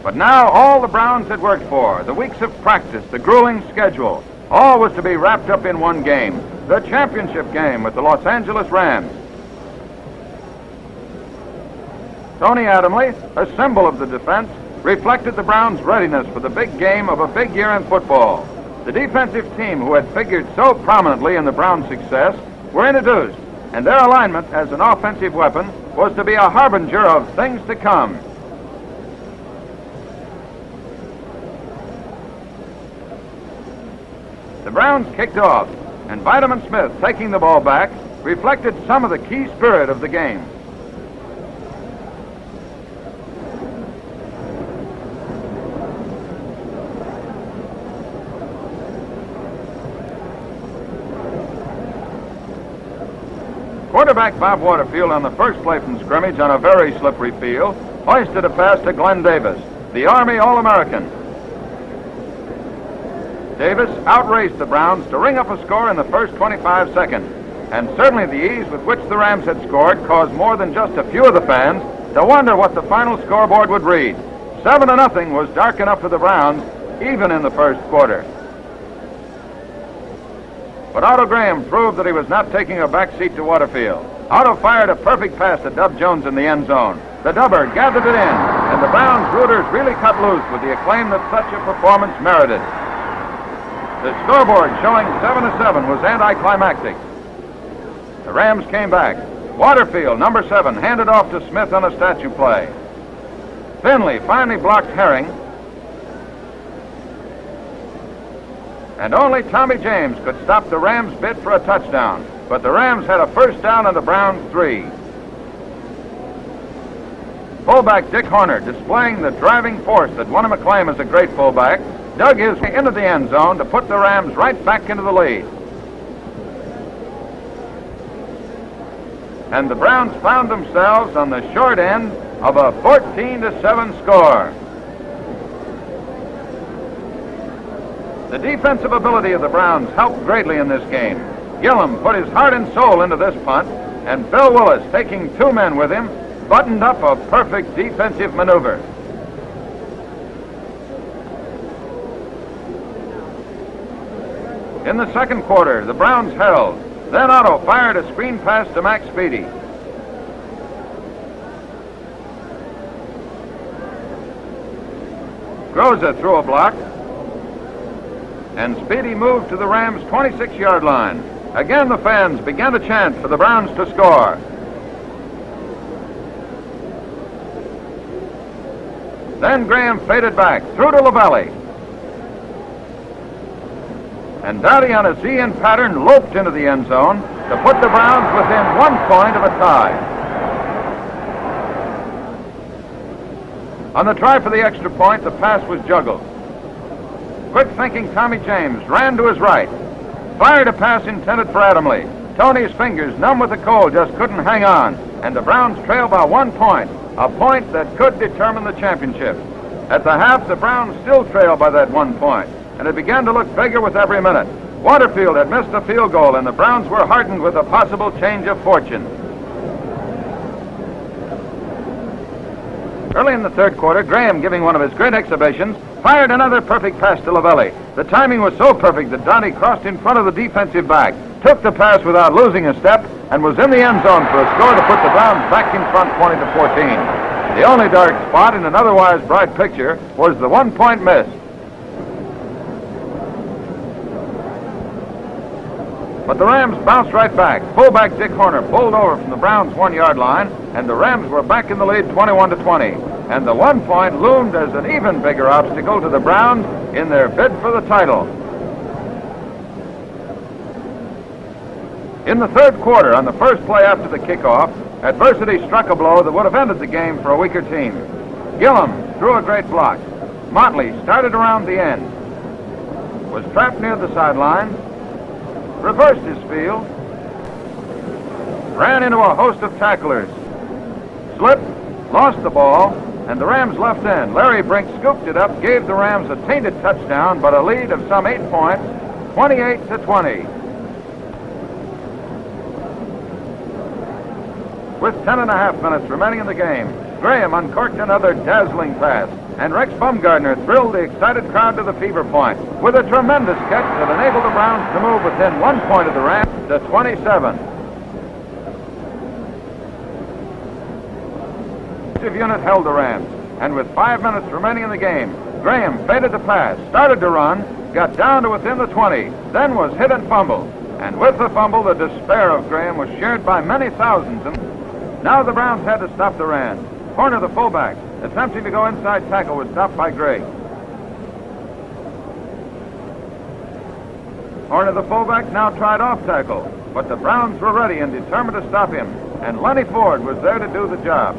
But now all the Browns had worked for, the weeks of practice, the grueling schedule, all was to be wrapped up in one game, the championship game with the Los Angeles Rams. Tony Adamle, a symbol of the defense, reflected the Browns' readiness for the big game of a big year in football. The defensive team, who had figured so prominently in the Browns' success, were introduced, and their alignment as an offensive weapon was to be a harbinger of things to come. The Browns kicked off, and Vitamin Smith, taking the ball back, reflected some of the key spirit of the game. Quarterback Bob Waterfield on the first play from scrimmage on a very slippery field hoisted a pass to Glenn Davis, the Army All-American. Davis outraced the Browns to ring up a score in the first 25 seconds, and certainly the ease with which the Rams had scored caused more than just a few of the fans to wonder what the final scoreboard would read. 7-0 was dark enough for the Browns, even in the first quarter. But Otto Graham proved that he was not taking a back seat to Waterfield. Otto fired a perfect pass to Dub Jones in the end zone. The Dubber gathered it in, and the Browns rooters really cut loose with the acclaim that such a performance merited. The scoreboard showing 7-7 was anticlimactic. The Rams came back. Waterfield, number 7, handed off to Smith on a statue play. Finley finally blocked Herring, and only Tommy James could stop the Rams' bid for a touchdown. But the Rams had a first down and the Browns 3. Fullback Dick Horner, displaying the driving force that won him acclaim as a great fullback, dug his way into the end zone to put the Rams right back into the lead. And the Browns found themselves on the short end of a 14-7 score. The defensive ability of the Browns helped greatly in this game. Gillum put his heart and soul into this punt, and Bill Willis, taking 2 men with him, buttoned up a perfect defensive maneuver. In the second quarter, the Browns held. Then Otto fired a screen pass to Max Speedy. Groza threw a block, and Speedy moved to the Rams' 26-yard line. Again, the fans began to chant for the Browns to score. Then Graham faded back, threw to Lavelli. And Dowdy on a Z-in pattern loped into the end zone to put the Browns within 1 point of a tie. On the try for the extra point, the pass was juggled. Quick-thinking Tommy James ran to his right, fired a pass intended for Adamle. Tony's fingers, numb with the cold, just couldn't hang on, and the Browns trailed by 1 point, a point that could determine the championship. At the half, the Browns still trailed by that 1 point, and it began to look bigger with every minute. Waterfield had missed a field goal, and the Browns were heartened with a possible change of fortune. Early in the third quarter, Graham, giving one of his great exhibitions, fired another perfect pass to Lavelli. The timing was so perfect that Dowdy crossed in front of the defensive back, took the pass without losing a step, and was in the end zone for a score to put the Browns back in front 20-14. The only dark spot in an otherwise bright picture was the 1 point miss. But the Rams bounced right back. Fullback Dick Horner pulled over from the Browns' 1-yard line, and the Rams were back in the lead 21-20. And the 1 point loomed as an even bigger obstacle to the Browns in their bid for the title. In the third quarter, on the first play after the kickoff, adversity struck a blow that would have ended the game for a weaker team. Gillum threw a great block. Motley started around the end, was trapped near the sideline, reversed his field, ran into a host of tacklers, slipped, lost the ball, and the Rams' left end, Larry Brink, scooped it up, gave the Rams a tainted touchdown, but a lead of some 8 points, 28-20. With 10.5 minutes remaining in the game, Graham uncorked another dazzling pass, and Rex Bumgardner thrilled the excited crowd to the fever point with a tremendous catch that enabled the Browns to move within 1 point of the Rams to 27. The unit held the Rams, and with 5 minutes remaining in the game, Graham faded the pass, started to run, got down to within the 20, then was hit and fumbled. And with the fumble, the despair of Graham was shared by many thousands. And now the Browns had to stop the Rams. Horner, the fullback, attempting to go inside tackle, was stopped by Gregg. Horner, the fullback, now tried off tackle, but the Browns were ready and determined to stop him, and Lenny Ford was there to do the job.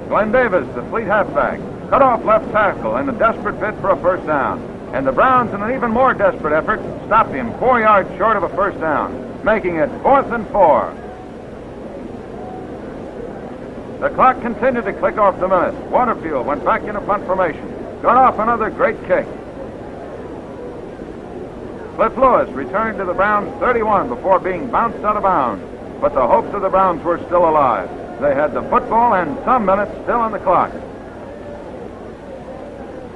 Glenn Davis, the fleet halfback, cut off left tackle in a desperate bid for a first down. And the Browns, in an even more desperate effort, stopped him 4 yards short of a first down, making it 4th and 4. The clock continued to click off the minutes. Waterfield went back into punt formation, got off another great kick. Cliff Lewis returned to the Browns 31 before being bounced out of bounds. But the hopes of the Browns were still alive. They had the football and some minutes still on the clock.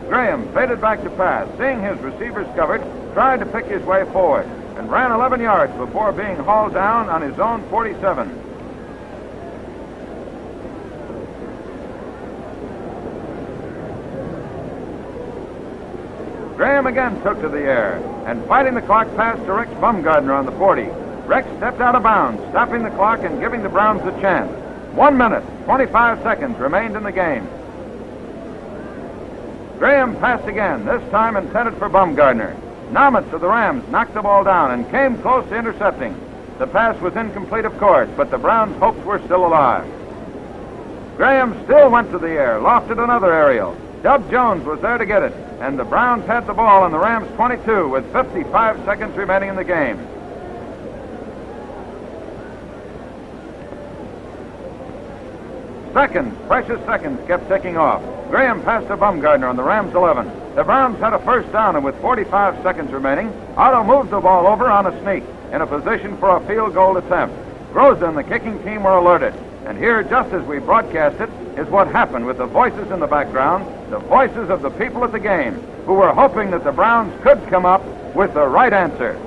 Graham faded back to pass, seeing his receivers covered, tried to pick his way forward, and ran 11 yards before being hauled down on his own 47. Graham again took to the air, and fighting the clock passed to Rex Bumgardner on the 40. Rex stepped out of bounds, stopping the clock and giving the Browns a chance. 1 minute, 25 seconds remained in the game. Graham passed again, this time intended for Bumgardner. Namitz of the Rams knocked the ball down and came close to intercepting. The pass was incomplete, of course, but the Browns' hopes were still alive. Graham still went to the air, lofted another aerial. Dub Jones was there to get it, and the Browns had the ball on the Rams' 22 with 55 seconds remaining in the game. Seconds, precious seconds, kept ticking off. Graham passed to Bumgardner on the Rams' 11. The Browns had a first down, and with 45 seconds remaining, Otto moved the ball over on a sneak in a position for a field goal attempt. Groza and the kicking team were alerted. And here, just as we broadcast it, is what happened with the voices in the background, the voices of the people at the game, who were hoping that the Browns could come up with the right answer.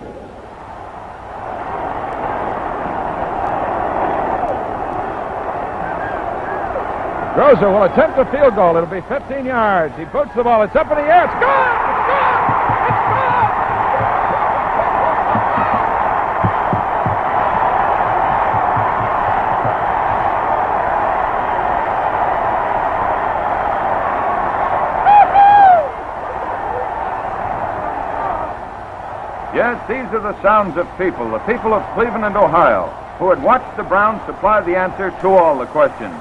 Groza will attempt a field goal. It'll be 15 yards. He puts the ball. It's up in the air. It's gone! It's gone! It's gone! Yes, these are the sounds of people, the people of Cleveland and Ohio, who had watched the Browns supply the answer to all the questions.